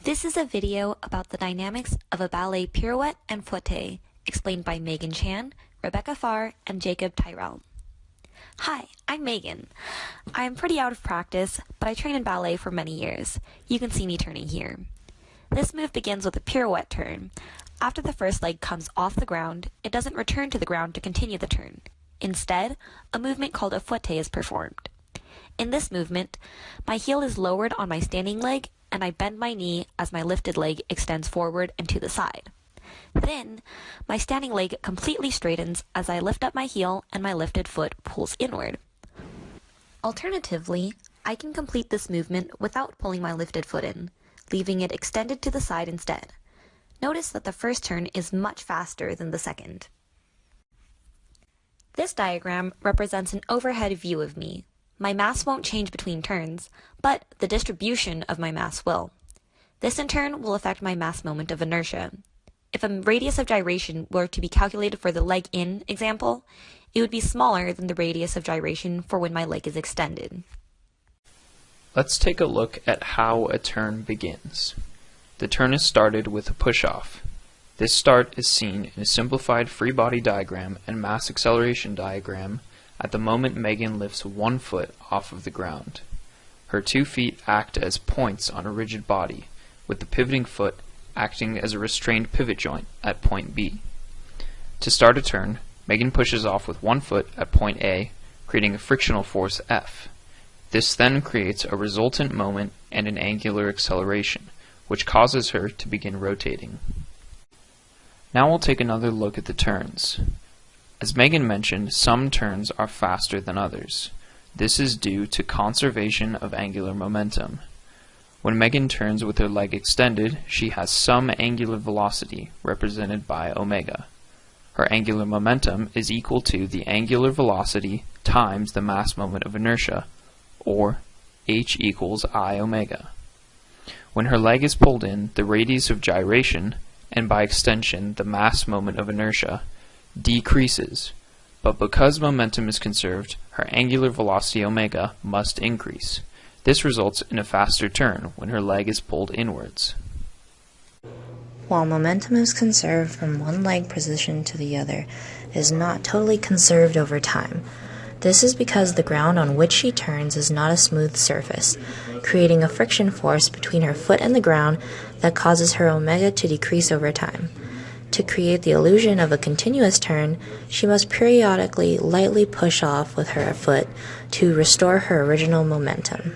This is a video about the dynamics of a ballet pirouette and fouette, explained by Megan Chan, Rebecca Farr, and Jacob Tyrell. Hi, I'm Megan. I am pretty out of practice, but I train in ballet for many years. You can see me turning here. This move begins with a pirouette turn. After the first leg comes off the ground, it doesn't return to the ground to continue the turn. Instead, a movement called a fouette is performed. In this movement, my heel is lowered on my standing leg and I bend my knee as my lifted leg extends forward and to the side. Then, my standing leg completely straightens as I lift up my heel and my lifted foot pulls inward. Alternatively, I can complete this movement without pulling my lifted foot in, leaving it extended to the side instead. Notice that the first turn is much faster than the second. This diagram represents an overhead view of me. My mass won't change between turns, but the distribution of my mass will. This in turn will affect my mass moment of inertia. If a radius of gyration were to be calculated for the leg in example, it would be smaller than the radius of gyration for when my leg is extended. Let's take a look at how a turn begins. The turn is started with a push-off. This start is seen in a simplified free body diagram and mass acceleration diagram at the moment Megan lifts one foot off of the ground. Her 2 feet act as points on a rigid body, with the pivoting foot acting as a restrained pivot joint at point B. To start a turn, Megan pushes off with 1 foot at point A, creating a frictional force F. This then creates a resultant moment and an angular acceleration, which causes her to begin rotating. Now we'll take another look at the turns. As Megan mentioned, some turns are faster than others. This is due to conservation of angular momentum. When Megan turns with her leg extended, she has some angular velocity, represented by omega. Her angular momentum is equal to the angular velocity times the mass moment of inertia, or h equals I omega. When her leg is pulled in, the radius of gyration, and by extension the mass moment of inertia, decreases, but because momentum is conserved, her angular velocity omega must increase. This results in a faster turn when her leg is pulled inwards. While momentum is conserved from one leg position to the other, it is not totally conserved over time. This is because the ground on which she turns is not a smooth surface, creating a friction force between her foot and the ground that causes her omega to decrease over time. To create the illusion of a continuous turn, she must periodically lightly push off with her foot to restore her original momentum.